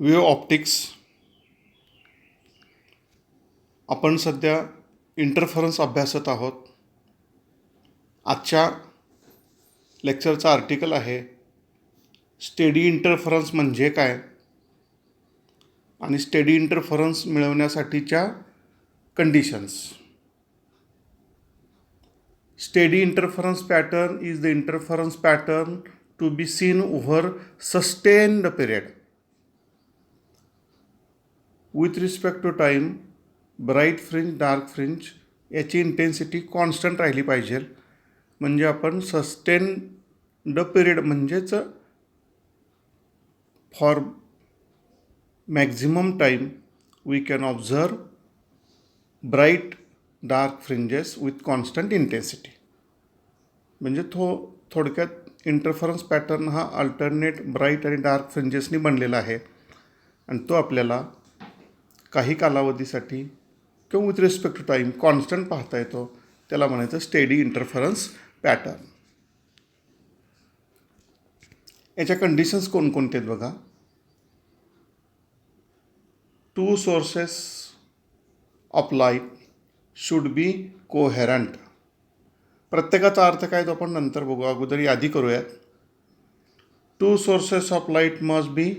Wave optics. आपण सध्या interference अभ्यासत आहोत. आजच्या लेक्चरचं आर्टिकल आहे स्टेडी इंटरफरन्स म्हणजे काय आणि स्टेडी इंटरफरन्स मिळवण्यासाठीच्या conditions. Steady interference pattern is the interference pattern to be seen over sustained period. With respect to time bright fringe dark fringe याची इंटेन्सिटी कॉन्स्टंट राहिली पाहिजे. म्हणजे आपण सस्टेन्ड पिरियड म्हणजेच for maximum time we can observe bright dark fringes with constant intensity. म्हणजे थोडक्यात interference pattern हा alternate bright आणि डार्क फ्रिंजेसनी बनलेला आहे आणि तो आपल्याला काही कालावधीसाठी किंवा with respect to time constant पाहता येतो. त्याला म्हणायचं स्टेडी इंटरफरन्स पॅटर्न. याच्या कंडिशन्स कोणकोणते आहेत बघा. Two sources of light should be coherent. प्रत्येकाचा अर्थ काय तो आपण नंतर बघू, अगोदर यादी करूयात. To sources of light must be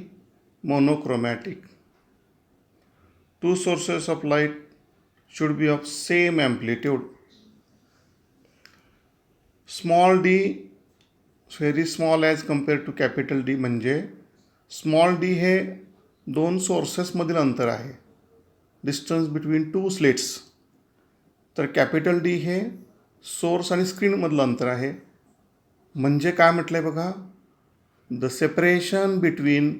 monochromatic. Two sources of light should be of same amplitude. Small d very small as compared to capital D. म्हणजे स्मॉल डी हे दोन सोर्सेसमधील अंतर आहे, डिस्टन्स बिटवीन टू स्लिट्स. तर capital D हे source आणि स्क्रीनमधलं अंतर आहे. म्हणजे काय म्हटलं आहे बघा, the separation between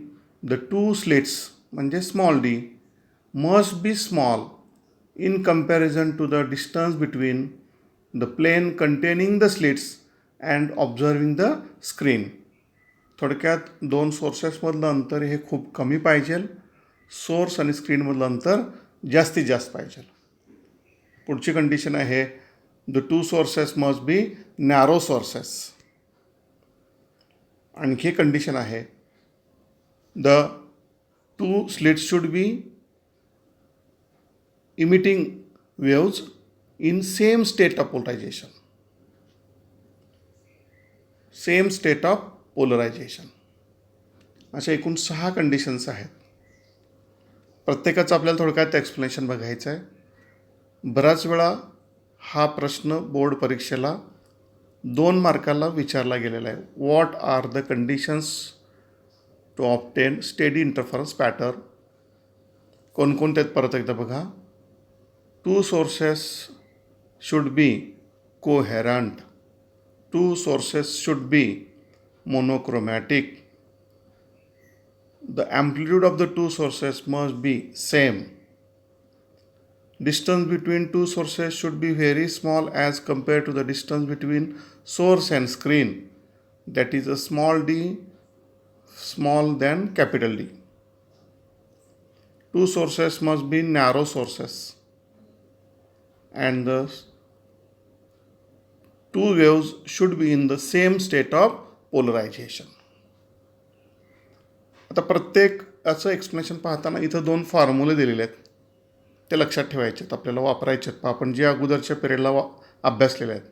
the two slits म्हणजे small D must be small in comparison to the distance between the plane containing the slits and observing the screen. थोडक्यात दोन सोर्सेसमधलं अंतर हे खूप कमी पाहिजे, सोर्स आणि स्क्रीनमधलं अंतर जास्तीत जास्त पाहिजे. पुढची कंडिशन आहे the two sources must be narrow sources. आणखी कंडिशन आहे the two slits should be emitting waves in same state of polarization. Same state of polarization. अशा एकूण 6 कंडिशन्स आहेत. प्रत्येकाचं आपल्याला थोडक्यात एक्सप्लेनेशन बघायचं आहे. बराच वेळा हा प्रश्न बोर्ड परीक्षेला 2 मार्काला विचारला गेलेला आहे. What are the conditions to obtain steady interference pattern. कोणकोणते आहेत परत एकदा बघा. Two sources should be coherent. Two sources should be monochromatic. The amplitude of the two sources must be same. Distance between two sources should be very small as compared to the distance between source and screen. That is a small d small than capital D. Two sources must be narrow sources. And the two waves should be in the same state of polarization. आता प्रत्येक असं explanation पाहताना इथं 2 फॉर्म्युले दिलेले आहेत, ते लक्षात ठेवायचे आहेत, आपल्याला वापरायचे आहेत. आपण जे अगोदरच्या पिरियडला अभ्यासलेले आहेत.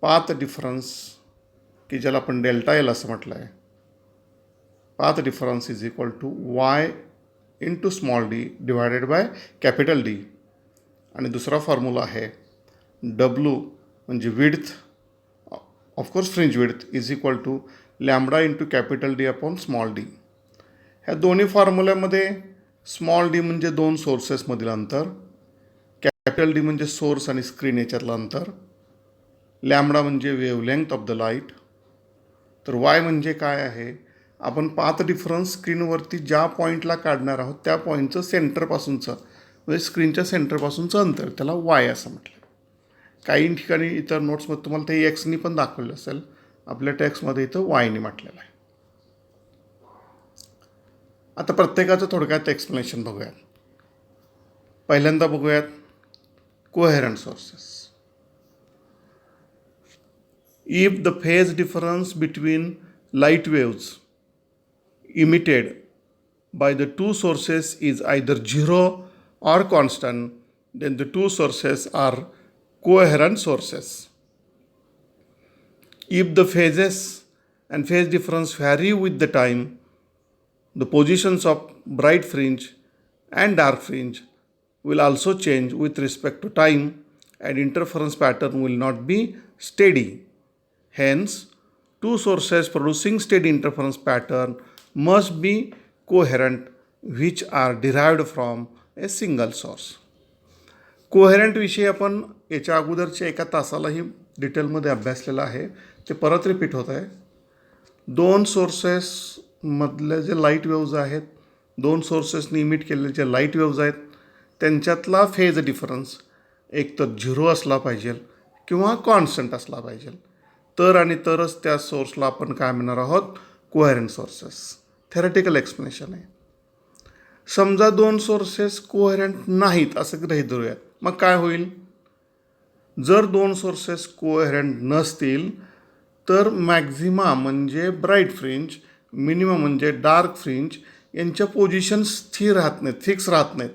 पाथ डिफरन्स की ज्याला आपण डेल्टा एल असं म्हटलं आहे. Path difference is equal to Y into small d divided by capital D. आणि दुसरा फॉर्म्युला आहे डब्ल्यू म्हणजे width, of course fringe width is equal to lambda into capital D upon small d. ह्या दोन्ही फॉर्म्युल्यामध्ये स्मॉल डी म्हणजे 2 सोर्सेसमधील अंतर, कॅपिटल डी म्हणजे सोर्स आणि स्क्रीन याच्यातलं अंतर, लॅम्बडा म्हणजे वेवलेंथ ऑफ द लाईट. तर वाय म्हणजे काय आहे, आपण पाथ डिफरन्स स्क्रीनवरती ज्या पॉईंटला काढणार आहोत त्या पॉईंटचं सेंटरपासूनचं म्हणजे स्क्रीनच्या सेंटरपासूनचं अंतर, त्याला वाय असं म्हटलं. काही ठिकाणी इतर नोट्समध्ये तुम्हाला ते एक्सनी पण दाखवलं असेल, आपल्या टेक्स्टमध्ये इथं वायने म्हटलेलं आहे. आता प्रत्येकाचं थोडक्यात एक्सप्लेनेशन बघूयात. पहिल्यांदा बघूयात coherent sources. If the phase difference between light waves emitted by the two sources is either zero or constant, then the two sources are coherent sources. If the phases and phase difference vary with the time, the positions of bright fringe and dark fringe will also change with respect to time, and interference pattern will not be steady. Hence, two sources producing steady interference pattern must be coherent, which are derived from a single source. Coherent विषयी आपण याच्या अगोदरच्या एका तासालाही डिटेलमध्ये अभ्यासलेला आहे. ते परत repeat होत आहे. दोन सोर्सेसमधले जे लाईट वेव्ज आहेत, दोन सोर्सेसनी इमिट केलेले जे लाईट वेव्ज आहेत, त्यांच्यातला फेज डिफरन्स एक तर झिरो असला पाहिजे किंवा कॉन्स्टंट असला पाहिजे. तर आणि तरच त्या सोर्सला आपण काय म्हणणार आहोत, कोहेरंट सोर्सेस. थेरटिकल एक्सप्लेनेशन आहे. समजा दोन सोर्सेस कोहेरंट नाहीत असं गृहीत धरूयात, मग काय होईल? जर दोन सोर्सेस कोहेरंट नसतील तर मॅक्झिमा म्हणजे ब्राईट फ्रिंज, मिनिमम म्हणजे डार्क फ्रिंज यांच्या पोझिशन स्थिर राहत नाहीत, फिक्स राहत नाहीत.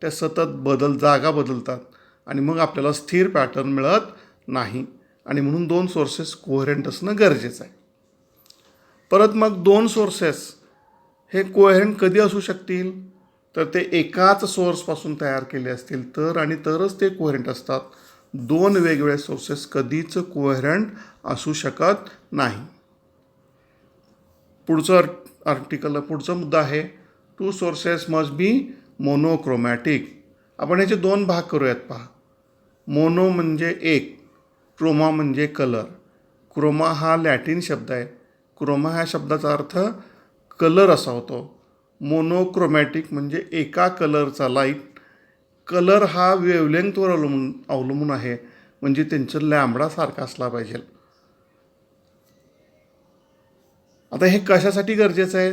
त्या सतत जागा बदलतात आणि मग आपल्याला स्थिर पॅटर्न मिळत नाही. आणि म्हणून दोन सोर्सेस कोहेरंट असणं गरजेचं आहे. परत मग दोन सोर्सेस हे कोहेरंट कधी असू शकतील? तर ते एकाच सोर्सपासून तयार केले असतील तर आणि तरच ते कोहेरंट असतात. दोन वेगवेगळे सोर्सेस कधीच कोहेरंट असू शकत नाही. पुढचा मुद्दा आहे two sources must be monochromatic. आपण याचे दोन भाग करूयात पहा. मोनो म्हणजे एक, क्रोमा म्हणजे कलर. क्रोमा हा लॅटिन शब्द आहे. क्रोमा ह्या शब्दाचा अर्थ कलर असा होतो. मोनोक्रोमॅटिक म्हणजे एका कलरचा लाईट. कलर हा वेवलेंथवर अवलंबून आहे, म्हणजे त्यांचं लॅम्बडा सारखा असला पाहिजे. आता हे कशासाठी गरजेचं आहे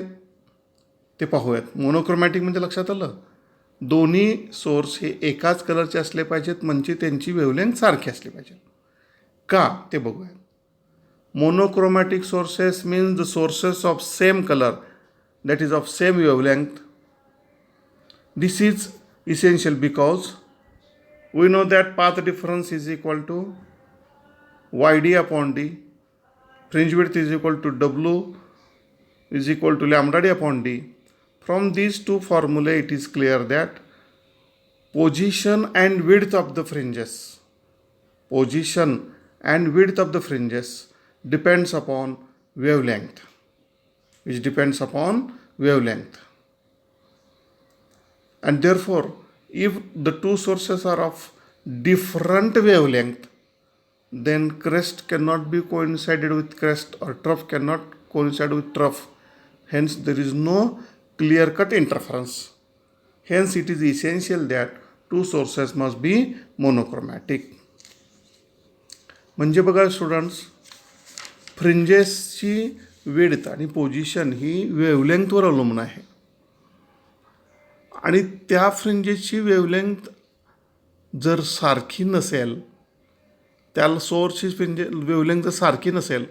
ते पाहूयात. मोनोक्रोमॅटिक म्हणजे लक्षात आलं, दोन्ही सोर्स हे एकाच कलरचे असले पाहिजेत, म्हणजे त्यांची वेवलेंथ सारखी असली पाहिजे. का ते बघूयात. Monochromatic sources means the sources of same colour, that is of same wavelength. This is essential because we know that path difference is equal to yd upon d, fringe width is equal to w is equal to lambda d upon d. From these two formulae it is clear that position and width of the fringes depends upon wavelength, which depends upon wavelength. And therefore, if the two sources are of different wavelength, then crest cannot be coincided with crest or trough cannot coincide with trough. Hence, there is no clear-cut interference. Hence, it is essential that two sources must be monochromatic. म्हणजे बघा students, फ्रिंजेसची width आणि position ही वेवलेंथवर अवलंबून आहे. आणि त्या फ्रिंजेसची wavelength जर सारखी नसेल, त्या सोर्सची वेवलेंथ जर सारखी नसेल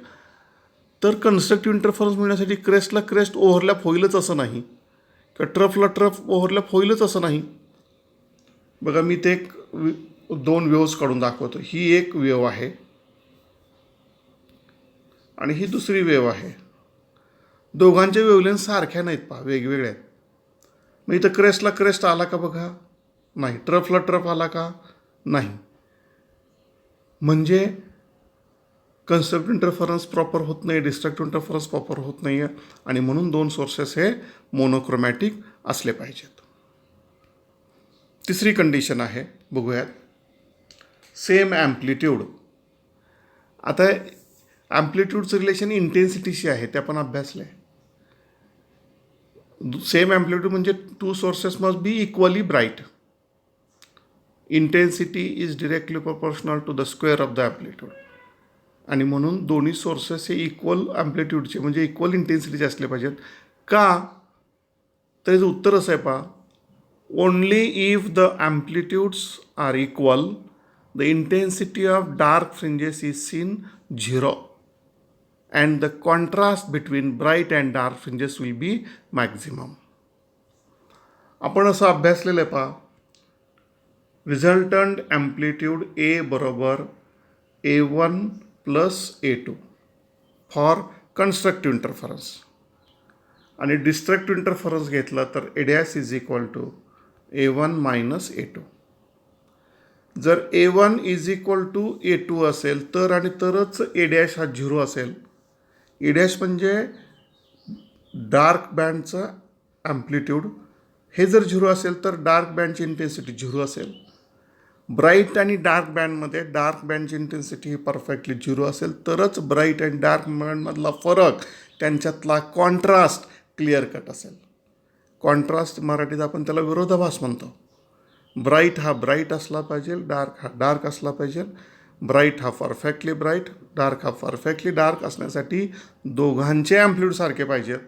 तर कन्स्ट्रक्टिव्ह इंटरफरन्स मिळण्यासाठी क्रेस्टला क्रेस्ट ओव्हरलॅप होईलच असं नाही, किंवा ट्रफला ट्रफ ओव्हरलॅप होईलच असं नाही. बघा मी ते दोन वेव्स काढून दाखवतो. ही एक वेव आहे आणि ही दुसरी वेव आहे. दोघांच्या वेवलेंथ सारख्या नाहीत पहा, वेगवेगळ्या आहेत. मग इथं क्रेस्टला क्रेस्ट आला का बघा? नाही. ट्रफला ट्रफ आला का? नाही. म्हणजे कन्स्ट्रक्टिव्ह इंटरफरन्स प्रॉपर होत नाही, डिस्ट्रक्टिव्ह इंटरफरन्स प्रॉपर होत नाही आहे, आणि म्हणून दोन सोर्सेस हे मोनोक्रोमॅटिक असले पाहिजेत. तिसरी कंडिशन आहे, बघूयात. Same amplitude. आता ॲम्प्लिट्यूडचं रिलेशन इंटेन्सिटीशी आहे, ते आपण अभ्यासलं आहे. सेम ॲम्प्लिट्यूड म्हणजे two sources must be equally bright. Intensity is directly proportional to the square of the amplitude. आणि म्हणून दोन्ही सोर्सेस हे इक्वल ॲम्प्लिट्यूडचे म्हणजे इक्वल इंटेन्सिटीचे असले पाहिजेत. का? तर याचं उत्तर असं आहे पहा. Only if the amplitudes are equal the intensity of dark fringes is seen 0 and the contrast between bright and dark fringes will be maximum. आपण असं अभ्यासलेलं आहे पहा, रिझल्टंट ॲम्प्लिट्यूड ए बरोबर A1 plus A2 for constructive interference आणि destructive interference घेतला तर A dash is equal to A1 minus A2. जर A1 is equal to A2 असेल तर आणि तरच A डॅश हा 0 असेल. A डॅश म्हणजे डार्क बँडचा ॲम्प्लिट्यूड, हे जर 0 असेल तर डार्क बँडची इंटेन्सिटी 0 असेल. ब्राईट आणि डार्क बँडमध्ये डार्क बँडची इंटेन्सिटी ही परफेक्टली 0 असेल तरच ब्राईट आणि डार्क बँडमधला फरक, त्यांच्यातला कॉन्ट्रास्ट क्लिअर कट असेल. कॉन्ट्रास्ट मराठीत आपण त्याला विरोधाभास म्हणतो. ब्राईट हा ब्राईट असला पाहिजे, डार्क हा डार्क असला पाहिजे. ब्राईट हा परफेक्टली ब्राईट, डार्क हा परफेक्टली डार्क असण्यासाठी दोघांचे ॲम्प्लिट्यूड सारखे पाहिजेत.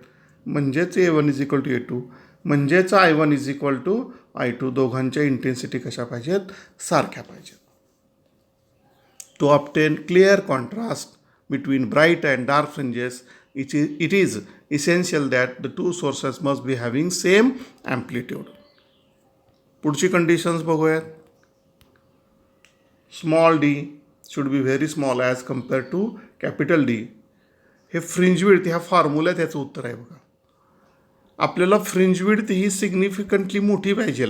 म्हणजेच A1 is equal to A2, म्हणजेच I1 is equal to I2. दोघांच्या इंटेन्सिटी कशा पाहिजेत? सारख्या पाहिजेत. To obtain clear contrast between bright and dark fringes it is essential that the two sources must be having same amplitude. पुढची conditions बघूयात. Small d should be very small as compare to capital D. हे fringe width ह्या फॉर्म्युल्यात याचं उत्तर आहे बघा. आपल्याला फ्रिंज विड्थ ही सिग्निफिकंटली मोठी पाहिजे.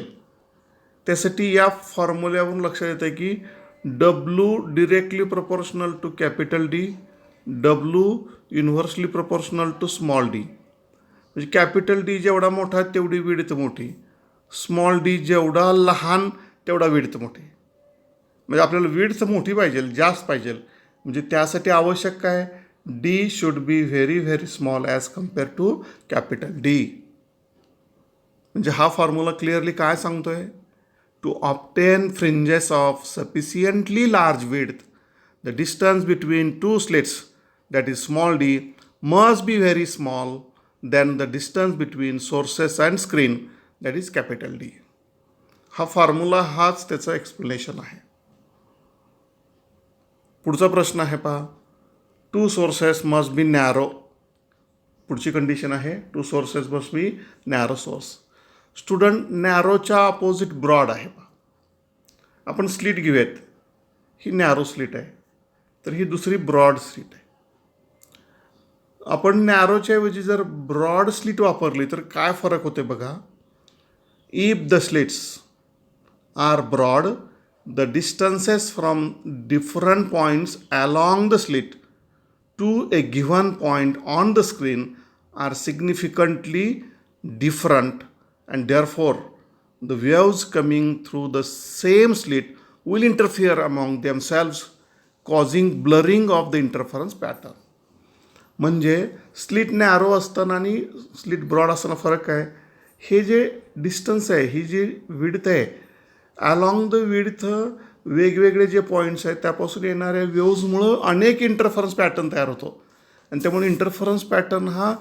त्यासाठी या फॉर्म्युल्यावरून लक्षात येतं की W directly proportional to capital D, W inversely proportional to small d. म्हणजे कॅपिटल डी जेवढा मोठा तेवढी विड्थ मोठी, स्मॉल डी जेवढा लहान तेवढा विड्थ मोठी. म्हणजे आपल्याला विड्थ मोठी पाहिजे, जास्त पाहिजे. म्हणजे त्यासाठी आवश्यक काय? D should be very very small as compare to capital D. म्हणजे हा फॉर्म्युला क्लिअरली काय सांगतोय? To obtain fringes of sufficiently large width, the distance between two slits that is small D must be very small than the distance between sources and screen that is capital D. हा formula हाच त्याचं explanation आहे. पुढचा प्रश्न आहे पहा. Two sources must be narrow. पुढची condition आहे two sources must be narrow source. Student, नॅरोच्या अपोजिट ब्रॉड आहे पहा. आपण स्लिट घेऊयात. ही नॅरो स्लिट आहे, तर ही दुसरी ब्रॉड स्लिट आहे. आपण नॅरोच्या ऐवजी जर ब्रॉड स्लिट वापरली तर काय फरक होते बघा. If the slits are broad, the distances from different points along the slit to a given point on the screen are significantly different, and therefore the waves coming through the same slit will interfere among themselves, causing blurring of the interference pattern. म्हणजे slit narrow असताना आणि slit broad असताना फरक काय? हे जे distance आहे, ही जी width आहे, अलॉंग द विड्थ वेगवेगळे जे पॉईंट्स आहेत त्यापासून येणाऱ्या वेव्जमुळं अनेक इंटरफरन्स पॅटर्न तयार होतो. आणि त्यामुळे इंटरफरन्स पॅटर्न हा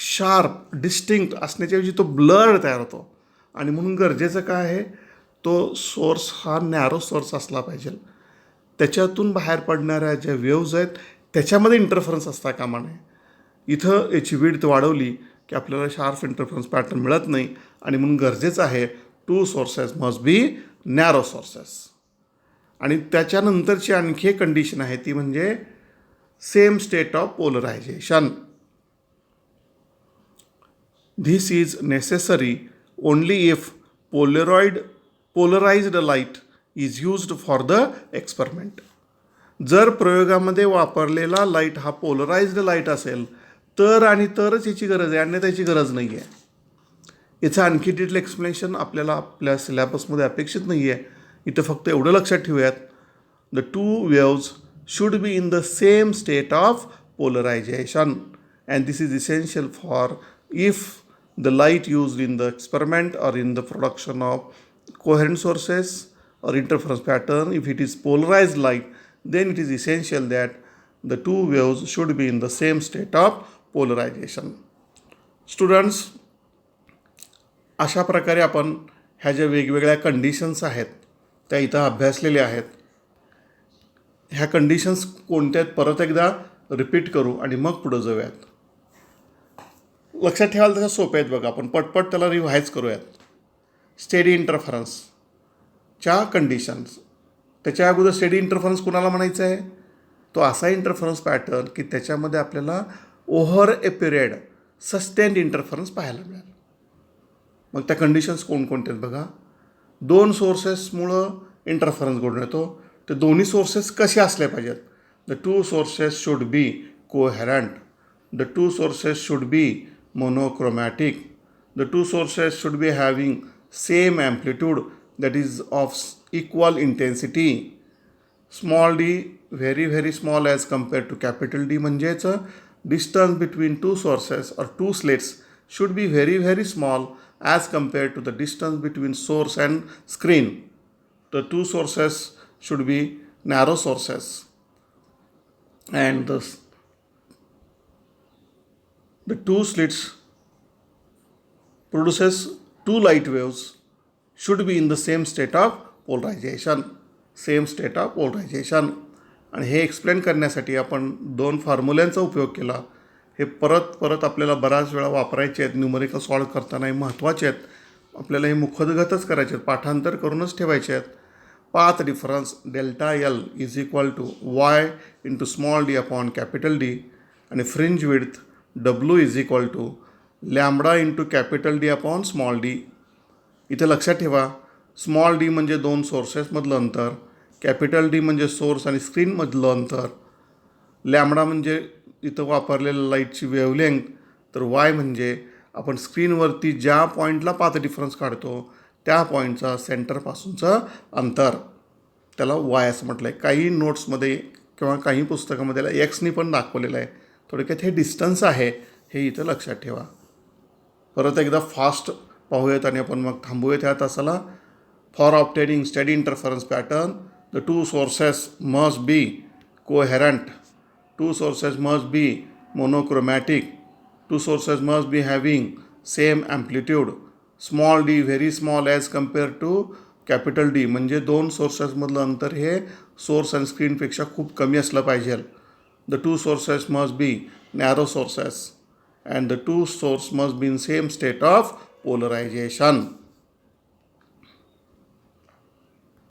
शार्प डिस्टिंक्ट असण्याच्याऐवजी तो ब्लर्ड तयार होतो. आणि म्हणून गरजेचं काय आहे? तो सोर्स हा नॅरो सोर्स असला पाहिजे. त्याच्यातून बाहेर पडणाऱ्या ज्या वेव्ज आहेत त्याच्यामध्ये इंटरफरन्स असता कामा नये. इथं याची विड्थ वाढवली की आपल्याला शार्प इंटरफरन्स पॅटर्न मिळत नाही. आणि म्हणून गरजेचं आहे two sources must be narrow sources. आणि त्याच्यानंतरची आणखी एक कंडिशन आहे ती म्हणजे same state of polarization. This is necessary only if polarized light is used for the experiment. जर प्रयोगामध्ये वापरलेला लाईट हा पोलराइज्ड लाईट असेल तर आणि तरच याची गरज आहे, अन्यथा याची गरज नाही आहे. याचं आणखी डिटेल एक्सप्लेनेशन आपल्याला आपल्या सिलेबसमध्ये अपेक्षित नाही आहे. इथं फक्त एवढं लक्षात ठेवूयात, the two waves should be in the same state of polarization and this is essential for if the light used in the experiment or in the production of coherent sources or interference pattern. If it is polarized light, then it is essential that the two waves should be in the same state of polarization. Students, अशा प्रकारे आपण ह्या ज्या वेगवेगळ्या conditions आहेत त्या इथं अभ्यासलेल्या आहेत. ह्या कंडिशन्स कोणत्या आहेत परत एकदा रिपीट करू आणि मग पुढं जाऊयात. लक्षात ठेवायला तशा सोप्या आहेत बघा. आपण पटपट त्याला रिव्हाइज करूयात. स्टेडी इंटरफरन्सच्या कंडिशन्स. त्याच्या अगोदर स्टेडी इंटरफरन्स कुणाला म्हणायचं आहे? तो असा इंटरफरन्स पॅटर्न की त्याच्यामध्ये आपल्याला ओव्हर ए पिरियड सस्टेन्ड इंटरफरन्स पाहायला मिळेल. मग त्या कंडिशन्स कोणकोणत्या आहेत बघा. दोन सोर्सेसमुळं इंटरफरन्स घडून येतो. ते दोन्ही सोर्सेस कसे असले पाहिजेत? The two sources should be coherent. The two sources should be monochromatic. The two sources should be having same amplitude that is of equal intensity. Small d very very small as compared to capital D म्हणजेच distance between two sources or two slits should be very very small as compared to the distance between source and screen. The two sources should be narrow sources and the two slits produces two light waves should be in the same state of polarization. Same state of polarization. आणि हे explain करण्यासाठी आपण दोन फॉर्म्युल्यांचा उपयोग केला. हे परत परत आपल्याला बऱ्याच वेळा वापरायचे आहेत. न्यूमरिकल सॉल्व करताना हे महत्त्वाचे आहेत. आपल्याला हे मुखोद्गतच करायचे आहेत, पाठांतर करूनच ठेवायचे आहेत. Path difference delta L is equal to Y into small D upon capital D आणि fringe width W is equal to lambda into capital D upon small D. इथे लक्षात ठेवा, स्मॉल डी म्हणजे दोन सोर्सेसमधलं अंतर, कॅपिटल डी म्हणजे source आणि स्क्रीनमधलं अंतर, लॅम्बडा म्हणजे इथं वापरलेलं लाईटची वेव्हलेंथ, तर वाय म्हणजे आपण स्क्रीनवरती ज्या पॉईंटला पाथ डिफरन्स काढतो त्या पॉईंटचा सेंटरपासूनचं अंतर, त्याला वाय असं म्हटलं आहे. काही नोट्समध्ये किंवा काही पुस्तकामध्ये त्याला एक्सनी पण दाखवलेलं आहे. थोडक्यात हे डिस्टन्स आहे, हे इथं लक्षात ठेवा. परत एकदा फास्ट पाहूयात आणि आपण मग थांबूयात ह्या तासाला. For obtaining steady interference pattern the two sources must be coherent. Two sources must be monochromatic. Two sources must be having same amplitude. Small d very small as compare to capital D म्हणजे दोन सोर्सेसमधलं अंतर हे source आणि स्क्रीनपेक्षा खूप कमी असलं पाहिजे. The two sources must be narrow sources and the two sources must be in same state of polarization.